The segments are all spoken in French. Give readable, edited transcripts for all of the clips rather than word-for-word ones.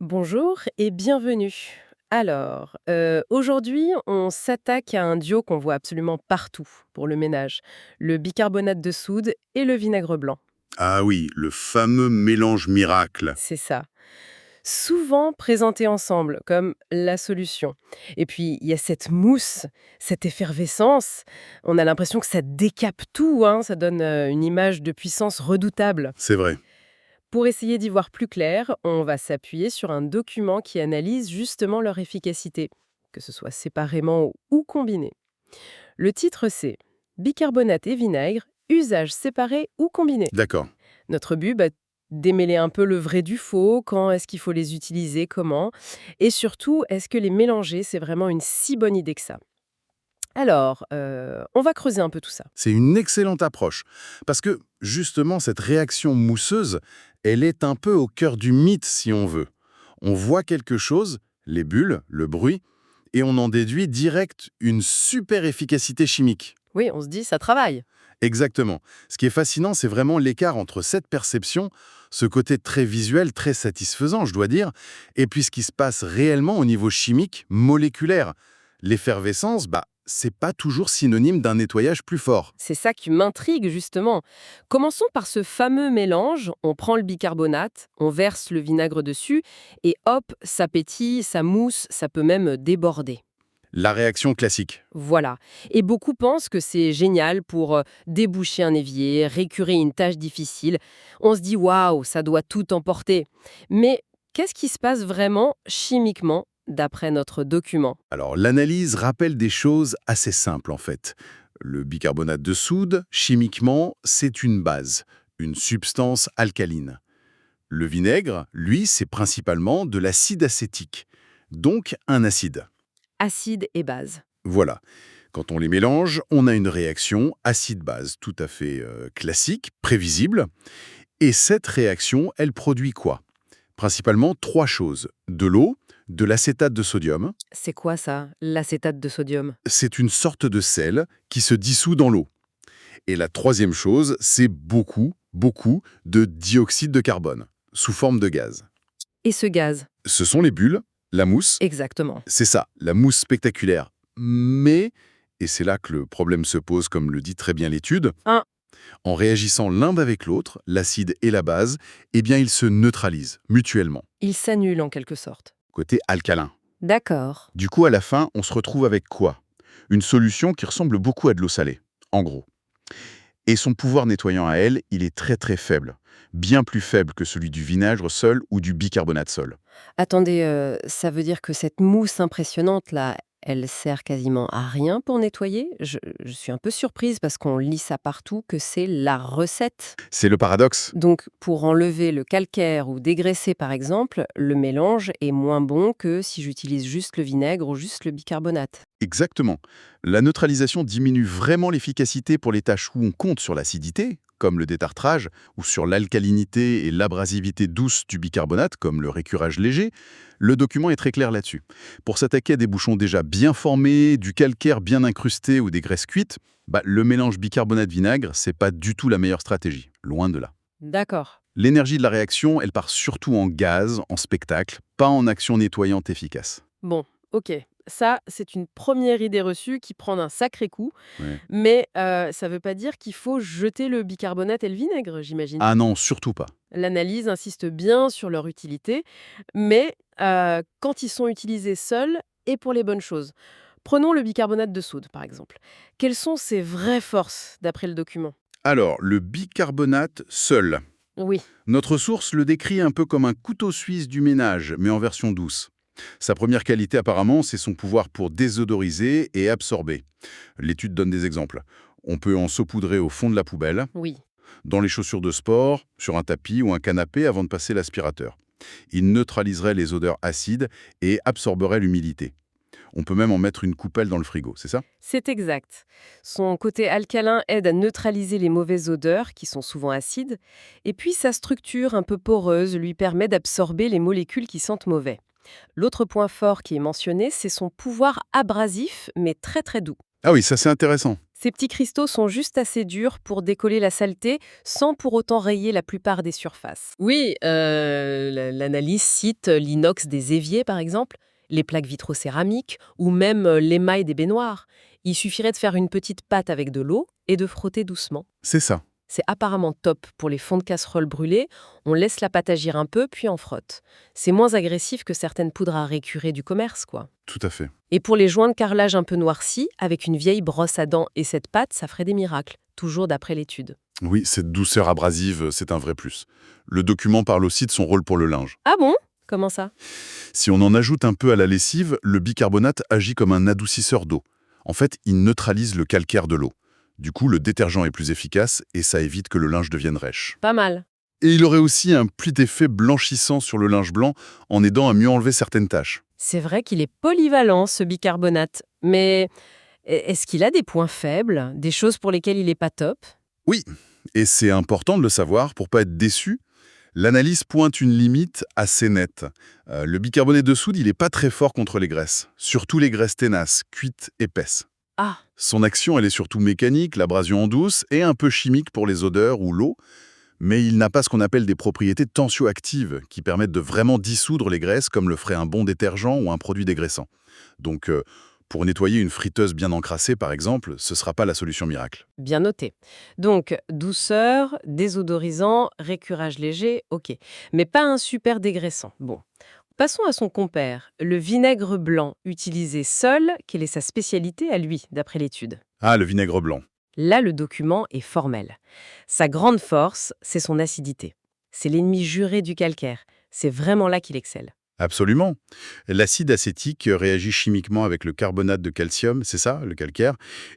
Bonjour et bienvenue. Alors, aujourd'hui, on s'attaque à un duo qu'on voit absolument partout pour le ménage, le bicarbonate de soude et le vinaigre blanc. Ah oui, le fameux mélange miracle. C'est ça. Souvent présenté ensemble comme la solution. Et puis, il y a cette mousse, cette effervescence. On a l'impression que ça décape tout, hein, ça donne une image de puissance redoutable. C'est vrai. Pour essayer d'y voir plus clair, on va s'appuyer sur un document qui analyse justement leur efficacité, que ce soit séparément ou combiné. Le titre c'est Bicarbonate et vinaigre, usage séparé ou combiné. D'accord. Notre but, démêler un peu le vrai du faux, quand est-ce qu'il faut les utiliser, comment, et surtout, est-ce que les mélanger, c'est vraiment une si bonne idée que ça. Alors, on va creuser un peu tout ça. C'est une excellente approche. Parce que, justement, cette réaction mousseuse, elle est un peu au cœur du mythe, si on veut. On voit quelque chose, les bulles, le bruit, et on en déduit direct une super efficacité chimique. Oui, on se dit, ça travaille. Exactement. Ce qui est fascinant, c'est vraiment l'écart entre cette perception, ce côté très visuel, très satisfaisant, je dois dire, et puis ce qui se passe réellement au niveau chimique, moléculaire. L'effervescence, c'est pas toujours synonyme d'un nettoyage plus fort. C'est ça qui m'intrigue justement. Commençons par ce fameux mélange. On prend le bicarbonate, on verse le vinaigre dessus et hop, ça pétille, ça mousse, ça peut même déborder. La réaction classique. Voilà. Et beaucoup pensent que c'est génial pour déboucher un évier, récurer une tâche difficile. On se dit waouh, ça doit tout emporter. Mais qu'est-ce qui se passe vraiment chimiquement d'après notre document? Alors, l'analyse rappelle des choses assez simples en fait. Le bicarbonate de soude, chimiquement, c'est une base, une substance alcaline. Le vinaigre, lui, c'est principalement de l'acide acétique, donc un acide. Acide et base. Voilà. Quand on les mélange, on a une réaction acide-base tout à fait classique, prévisible. Et cette réaction, elle produit quoi? Principalement trois choses. De l'eau, de l'acétate de sodium. C'est quoi ça, l'acétate de sodium? C'est une sorte de sel qui se dissout dans l'eau. Et la troisième chose, c'est beaucoup, beaucoup de dioxyde de carbone, sous forme de gaz. Et ce gaz? Ce sont les bulles, la mousse. Exactement. C'est ça, la mousse spectaculaire. Mais, et c'est là que le problème se pose, comme le dit très bien l'étude, Un, en réagissant l'un avec l'autre, l'acide et la base, eh bien ils se neutralisent mutuellement, il s'annule en quelque sorte. côté alcalin. D'accord. Du coup, à la fin, on se retrouve avec quoi? Une solution qui ressemble beaucoup à de l'eau salée, en gros. Et son pouvoir nettoyant à elle, il est très très faible. Bien plus faible que celui du vinaigre seul ou du bicarbonate seul. Attendez, ça veut dire que cette mousse impressionnante là, elle sert quasiment à rien pour nettoyer? Je suis un peu surprise parce qu'on lit ça partout que c'est la recette. C'est le paradoxe. Donc pour enlever le calcaire ou dégraisser par exemple, le mélange est moins bon que si j'utilise juste le vinaigre ou juste le bicarbonate. Exactement. La neutralisation diminue vraiment l'efficacité pour les tâches où on compte sur l'acidité, comme le détartrage, ou sur l'alcalinité et l'abrasivité douce du bicarbonate, comme le récurage léger. Le document est très clair là-dessus. Pour s'attaquer à des bouchons déjà bien formés, du calcaire bien incrusté ou des graisses cuites, le mélange bicarbonate-vinaigre, c'est pas du tout la meilleure stratégie. Loin de là. D'accord. L'énergie de la réaction, elle part surtout en gaz, en spectacle, pas en action nettoyante efficace. Bon, ok. Ça, c'est une première idée reçue qui prend un sacré coup. Ouais. Mais ça ne veut pas dire qu'il faut jeter le bicarbonate et le vinaigre, j'imagine. Ah non, surtout pas. L'analyse insiste bien sur leur utilité, mais quand ils sont utilisés seuls et pour les bonnes choses. Prenons le bicarbonate de soude, par exemple. Quelles sont ses vraies forces, d'après le document? Alors, le bicarbonate seul. Oui, Notre source le décrit un peu comme un couteau suisse du ménage, mais en version douce. Sa première qualité apparemment, c'est son pouvoir pour désodoriser et absorber. L'étude donne des exemples. On peut en saupoudrer au fond de la poubelle, oui. dans les chaussures de sport, sur un tapis ou un canapé avant de passer l'aspirateur. Il neutraliserait les odeurs acides et absorberait l'humidité. On peut même en mettre une coupelle dans le frigo, c'est ça? C'est exact. Son côté alcalin aide à neutraliser les mauvaises odeurs, qui sont souvent acides, et puis sa structure un peu poreuse lui permet d'absorber les molécules qui sentent mauvais. L'autre point fort qui est mentionné, c'est son pouvoir abrasif, mais très très doux. Ah oui, ça c'est intéressant. Ces petits cristaux sont juste assez durs pour décoller la saleté sans pour autant rayer la plupart des surfaces. Oui, l'analyse cite l'inox des éviers par exemple, les plaques vitrocéramiques ou même l'émail des baignoires. Il suffirait de faire une petite pâte avec de l'eau et de frotter doucement. C'est ça. C'est apparemment top pour les fonds de casserole brûlés. On laisse la pâte agir un peu, puis on frotte. C'est moins agressif que certaines poudres à récurer du commerce, quoi. Tout à fait. Et pour les joints de carrelage un peu noircis, avec une vieille brosse à dents et cette pâte, ça ferait des miracles, toujours d'après l'étude. Oui, cette douceur abrasive, c'est un vrai plus. Le document parle aussi de son rôle pour le linge. Ah bon? Comment ça? Si on en ajoute un peu à la lessive, le bicarbonate agit comme un adoucisseur d'eau. En fait, il neutralise le calcaire de l'eau. Du coup, le détergent est plus efficace et ça évite que le linge devienne rêche. Pas mal. Et il aurait aussi un petit effet blanchissant sur le linge blanc en aidant à mieux enlever certaines taches. C'est vrai qu'il est polyvalent, ce bicarbonate. Mais est-ce qu'il a des points faibles, des choses pour lesquelles il n'est pas top? Oui, et c'est important de le savoir pour pas être déçu. L'analyse pointe une limite assez nette. Le bicarbonate de soude, il n'est pas très fort contre les graisses, surtout les graisses ténaces, cuites, épaisses. Ah, Son action, elle est surtout mécanique, l'abrasion en douce, et un peu chimique pour les odeurs ou l'eau, mais il n'a pas ce qu'on appelle des propriétés tensioactives qui permettent de vraiment dissoudre les graisses comme le ferait un bon détergent ou un produit dégraissant. Donc, pour nettoyer une friteuse bien encrassée, par exemple, ce ne sera pas la solution miracle. bien noté. Donc, douceur, désodorisant, récurage léger, ok. Mais pas un super dégraissant. Bon. Passons à son compère, le vinaigre blanc, utilisé seul, quelle est sa spécialité à lui, d'après l'étude? Ah, le vinaigre blanc. Là, le document est formel. Sa grande force, c'est son acidité. C'est l'ennemi juré du calcaire. C'est vraiment là qu'il excelle. Absolument. L'acide acétique réagit chimiquement avec le carbonate de calcium, c'est ça, le calcaire,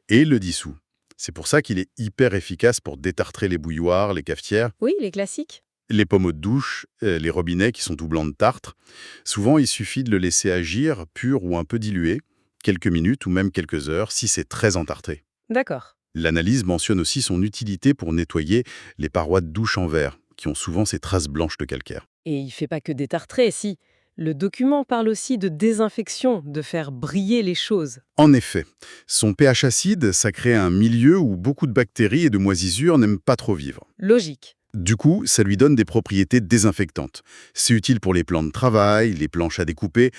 et le dissout. C'est pour ça qu'il est hyper efficace pour détartrer les bouilloires, les cafetières, Oui, les classiques. les pommeaux de douche, les robinets qui sont tout blancs de tartre. Souvent, il suffit de le laisser agir, pur ou un peu dilué, quelques minutes ou même quelques heures, si c'est très entartré. D'accord. L'analyse mentionne aussi son utilité pour nettoyer les parois de douche en verre, qui ont souvent ces traces blanches de calcaire. Et il fait pas que détartrer, si. Le document parle aussi de désinfection, de faire briller les choses. En effet, son pH acide, ça crée un milieu où beaucoup de bactéries et de moisissures n'aiment pas trop vivre. Logique. Du coup, ça lui donne des propriétés désinfectantes. C'est utile pour les plans de travail, les planches à découper.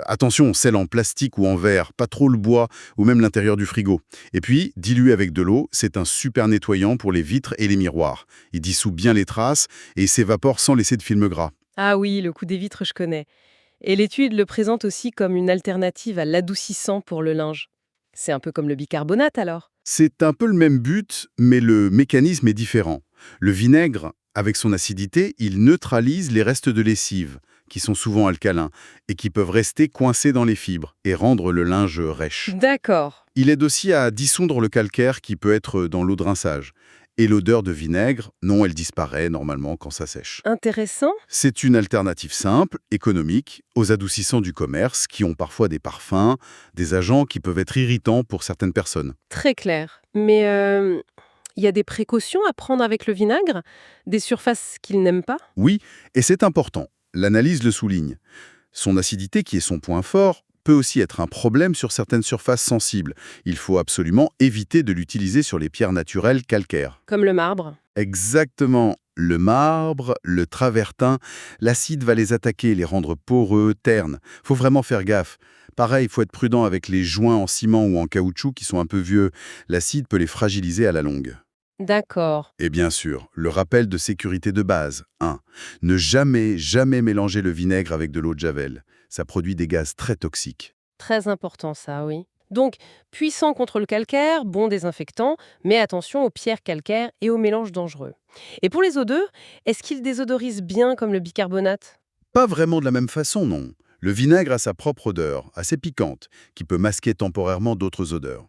Attention, celles en plastique ou en verre, pas trop le bois ou même l'intérieur du frigo. Et puis, dilué avec de l'eau, c'est un super nettoyant pour les vitres et les miroirs. Il dissout bien les traces et il s'évapore sans laisser de film gras. Ah oui, le coup des vitres, je connais. Et l'étude le présente aussi comme une alternative à l'adoucissant pour le linge. C'est un peu comme le bicarbonate alors. C'est un peu le même but, mais le mécanisme est différent. Le vinaigre, avec son acidité, il neutralise les restes de lessive, qui sont souvent alcalins, et qui peuvent rester coincés dans les fibres et rendre le linge rêche. D'accord. Il aide aussi à dissoudre le calcaire qui peut être dans l'eau de rinçage. Et l'odeur de vinaigre, non, elle disparaît normalement quand ça sèche. Intéressant. C'est une alternative simple, économique, aux adoucissants du commerce qui ont parfois des parfums, des agents qui peuvent être irritants pour certaines personnes. Très clair. Mais il y a des précautions à prendre avec le vinaigre? Des surfaces qu'il n'aime pas? Oui, et c'est important. L'analyse le souligne. Son acidité, qui est son point fort, peut aussi être un problème sur certaines surfaces sensibles. Il faut absolument éviter de l'utiliser sur les pierres naturelles calcaires. Comme le marbre. Exactement. Le marbre, le travertin, l'acide va les attaquer, les rendre poreux, ternes. Faut vraiment faire gaffe. Pareil, il faut être prudent avec les joints en ciment ou en caoutchouc qui sont un peu vieux. L'acide peut les fragiliser à la longue. D'accord. Et bien sûr, le rappel de sécurité de base. 1. Ne jamais, jamais mélanger le vinaigre avec de l'eau de javel. Ça produit des gaz très toxiques. Très important ça, oui. Donc, puissant contre le calcaire, bon désinfectant, mais attention aux pierres calcaires et aux mélanges dangereux. Et pour les odeurs, est-ce qu'ils désodorisent bien comme le bicarbonate? Pas vraiment de la même façon, non. Le vinaigre a sa propre odeur, assez piquante, qui peut masquer temporairement d'autres odeurs.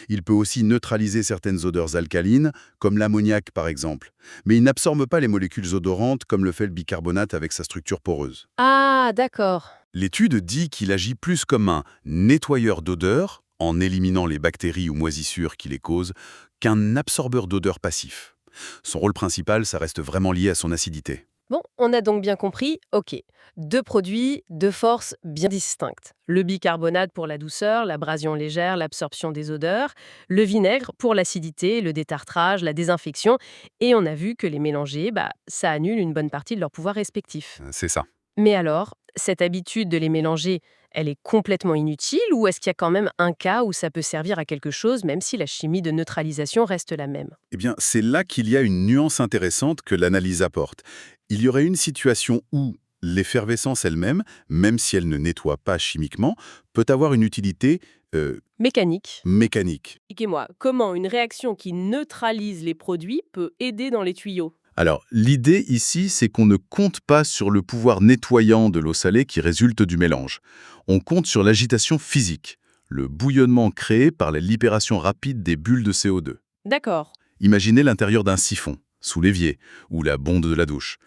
Il peut aussi neutraliser certaines odeurs alcalines, comme l'ammoniac par exemple. Mais il n'absorbe pas les molécules odorantes comme le fait le bicarbonate avec sa structure poreuse. Ah, d'accord. L'étude dit qu'il agit plus comme un nettoyeur d'odeur, en éliminant les bactéries ou moisissures qui les causent, qu'un absorbeur d'odeur passif. Son rôle principal, ça reste vraiment lié à son acidité. Bon, on a donc bien compris, ok, deux produits, deux forces bien distinctes. Le bicarbonate pour la douceur, l'abrasion légère, l'absorption des odeurs, le vinaigre pour l'acidité, le détartrage, la désinfection, et on a vu que les mélanger, ça annule une bonne partie de leur pouvoir respectif. C'est ça. Mais alors, cette habitude de les mélanger, elle est complètement inutile ou est-ce qu'il y a quand même un cas où ça peut servir à quelque chose même si la chimie de neutralisation reste la même? Eh bien, c'est là qu'il y a une nuance intéressante que l'analyse apporte. Il y aurait une situation où l'effervescence elle-même, même si elle ne nettoie pas chimiquement, peut avoir une utilité Mécanique. mécanique. Expliquez-moi, comment une réaction qui neutralise les produits peut aider dans les tuyaux? Alors, l'idée ici, c'est qu'on ne compte pas sur le pouvoir nettoyant de l'eau salée qui résulte du mélange. On compte sur l'agitation physique, le bouillonnement créé par la libération rapide des bulles de CO2. D'accord. Imaginez l'intérieur d'un siphon, sous l'évier, ou la bonde de la douche.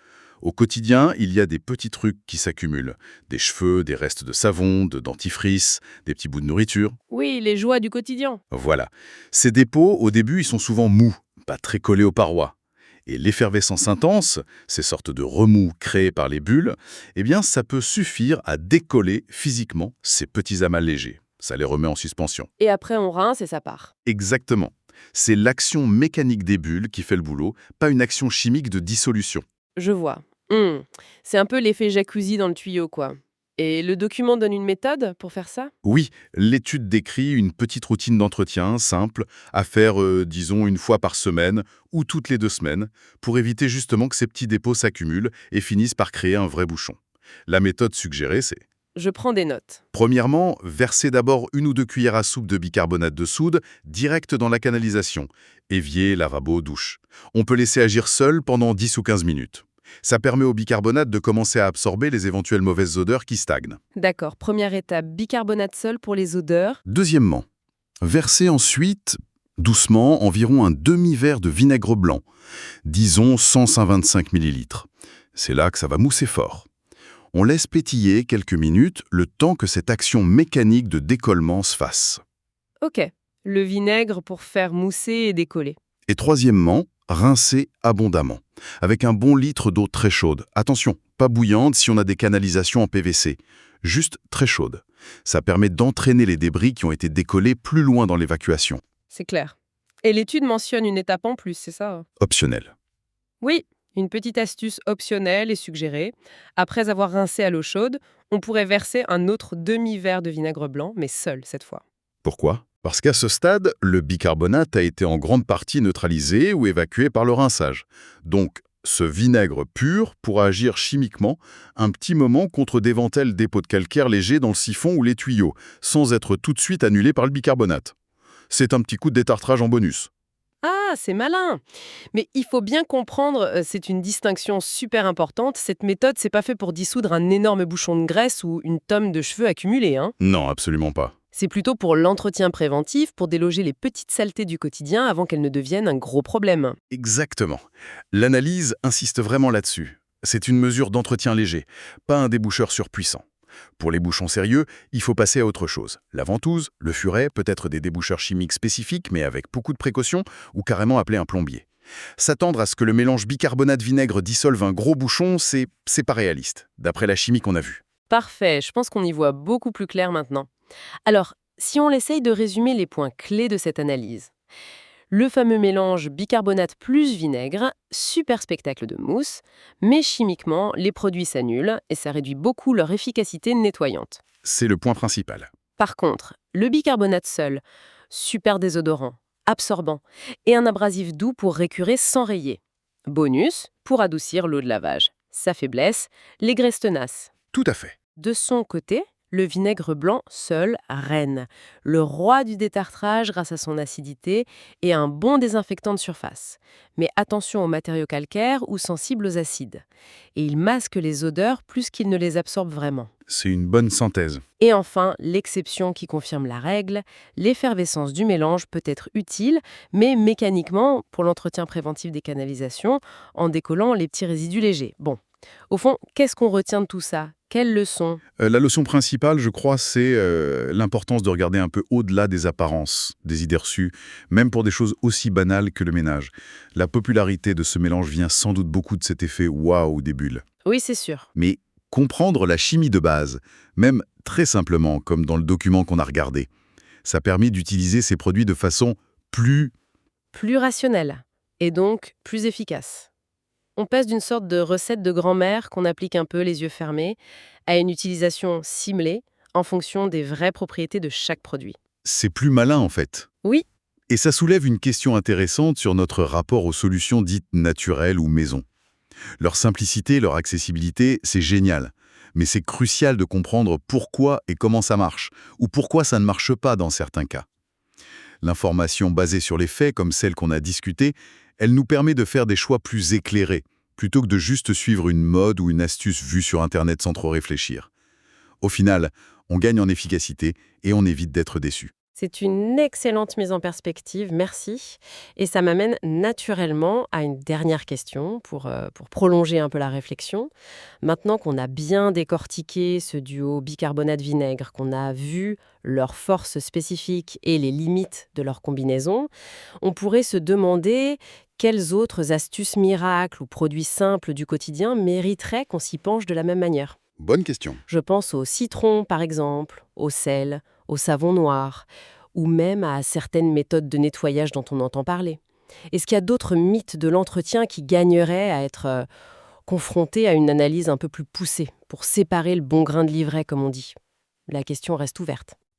Au quotidien, il y a des petits trucs qui s'accumulent. Des cheveux, des restes de savon, de dentifrice, des petits bouts de nourriture. Oui, les joies du quotidien. Voilà. Ces dépôts, au début, ils sont souvent mous, pas très collés aux parois. Et l'effervescence intense, ces sortes de remous créés par les bulles, eh bien, ça peut suffire à décoller physiquement ces petits amas légers. Ça les remet en suspension. Et après, on rince et ça part. Exactement. C'est l'action mécanique des bulles qui fait le boulot, pas une action chimique de dissolution. Je vois. C'est un peu l'effet jacuzzi dans le tuyau, quoi. Et le document donne une méthode pour faire ça? Oui, l'étude décrit une petite routine d'entretien simple à faire, disons, une fois par semaine ou toutes les 2 semaines, pour éviter justement que ces petits dépôts s'accumulent et finissent par créer un vrai bouchon. La méthode suggérée, c'est Je prends des notes. premièrement, verser d'abord 1 ou 2 cuillères à soupe de bicarbonate de soude direct dans la canalisation, évier, lavabo, douche. On peut laisser agir seul pendant 10 ou 15 minutes. Ça permet au bicarbonate de commencer à absorber les éventuelles mauvaises odeurs qui stagnent. D'accord, première étape, bicarbonate seul pour les odeurs. Deuxièmement, versez ensuite, doucement, environ un demi-verre de vinaigre blanc, disons 125 ml. C'est là que ça va mousser fort. On laisse pétiller quelques minutes le temps que cette action mécanique de décollement se fasse. Ok, le vinaigre pour faire mousser et décoller. Et troisièmement, rincez abondamment, avec un bon litre d'eau très chaude. Attention, pas bouillante si on a des canalisations en PVC, juste très chaude. Ça permet d'entraîner les débris qui ont été décollés plus loin dans l'évacuation. C'est clair. Et l'étude mentionne une étape en plus, c'est ça? Optionnel. Oui, une petite astuce optionnelle est suggérée. Après avoir rincé à l'eau chaude, on pourrait verser un autre demi-verre de vinaigre blanc, mais seul cette fois. Pourquoi? Parce qu'à ce stade, le bicarbonate a été en grande partie neutralisé ou évacué par le rinçage. Donc, ce vinaigre pur pourra agir chimiquement un petit moment contre d'éventuels dépôts de calcaire légers dans le siphon ou les tuyaux, sans être tout de suite annulé par le bicarbonate. C'est un petit coup de détartrage en bonus. Ah, c'est malin! Mais il faut bien comprendre, c'est une distinction super importante. Cette méthode, c'est pas fait pour dissoudre un énorme bouchon de graisse ou une tome de cheveux accumulés, hein. Non, absolument pas. C'est plutôt pour l'entretien préventif, pour déloger les petites saletés du quotidien avant qu'elles ne deviennent un gros problème. Exactement. L'analyse insiste vraiment là-dessus. C'est une mesure d'entretien léger, pas un déboucheur surpuissant. Pour les bouchons sérieux, il faut passer à autre chose. La ventouse, le furet, peut-être des déboucheurs chimiques spécifiques mais avec beaucoup de précautions, ou carrément appeler un plombier. S'attendre à ce que le mélange bicarbonate-vinaigre dissolve un gros bouchon, c'est pas réaliste, d'après la chimie qu'on a vue. Parfait, je pense qu'on y voit beaucoup plus clair maintenant. Alors, si on essaye de résumer les points clés de cette analyse. Le fameux mélange bicarbonate plus vinaigre, super spectacle de mousse, mais chimiquement, les produits s'annulent et ça réduit beaucoup leur efficacité nettoyante. C'est le point principal. Par contre, le bicarbonate seul, super désodorant, absorbant et un abrasif doux pour récurer sans rayer. Bonus, pour adoucir l'eau de lavage. Sa faiblesse, les graisses tenaces. Tout à fait. De son côté, le vinaigre blanc seul règne, le roi du détartrage grâce à son acidité et un bon désinfectant de surface. Mais attention aux matériaux calcaires ou sensibles aux acides. Et il masque les odeurs plus qu'il ne les absorbe vraiment. C'est une bonne synthèse. Et enfin, l'exception qui confirme la règle, l'effervescence du mélange peut être utile, mais mécaniquement, pour l'entretien préventif des canalisations, en décollant les petits résidus légers. Bon, Au fond, qu'est-ce qu'on retient de tout ça? Quelles leçons? La leçon principale, je crois, c'est l'importance de regarder un peu au-delà des apparences, des idées reçues, même pour des choses aussi banales que le ménage. La popularité de ce mélange vient sans doute beaucoup de cet effet «waouh» des bulles. Oui, c'est sûr. Mais comprendre la chimie de base, même très simplement, comme dans le document qu'on a regardé, ça permet d'utiliser ces produits de façon plus... Plus rationnel et donc plus efficace. On passe d'une sorte de recette de grand-mère qu'on applique un peu les yeux fermés à une utilisation ciblée en fonction des vraies propriétés de chaque produit. C'est plus malin en fait. Oui, Et ça soulève une question intéressante sur notre rapport aux solutions dites naturelles ou maison. Leur simplicité, leur accessibilité, c'est génial. Mais c'est crucial de comprendre pourquoi et comment ça marche, ou pourquoi ça ne marche pas dans certains cas. L'information basée sur les faits, comme celle qu'on a discutée, elle nous permet de faire des choix plus éclairés, plutôt que de juste suivre une mode ou une astuce vue sur Internet sans trop réfléchir. Au final, on gagne en efficacité et on évite d'être déçu. c'est une excellente mise en perspective, merci. Et ça m'amène naturellement à une dernière question pour prolonger un peu la réflexion. Maintenant qu'on a bien décortiqué ce duo bicarbonate-vinaigre, qu'on a vu leurs forces spécifiques et les limites de leur combinaison, on pourrait se demander quelles autres astuces miracles ou produits simples du quotidien mériteraient qu'on s'y penche de la même manière. Bonne question. Je pense au citron, par exemple, au sel, au savon noir, ou même à certaines méthodes de nettoyage dont on entend parler. Est-ce qu'il y a d'autres mythes de l'entretien qui gagneraient à être confrontés à une analyse un peu plus poussée pour séparer le bon grain de l'ivraie, comme on dit? La question reste ouverte.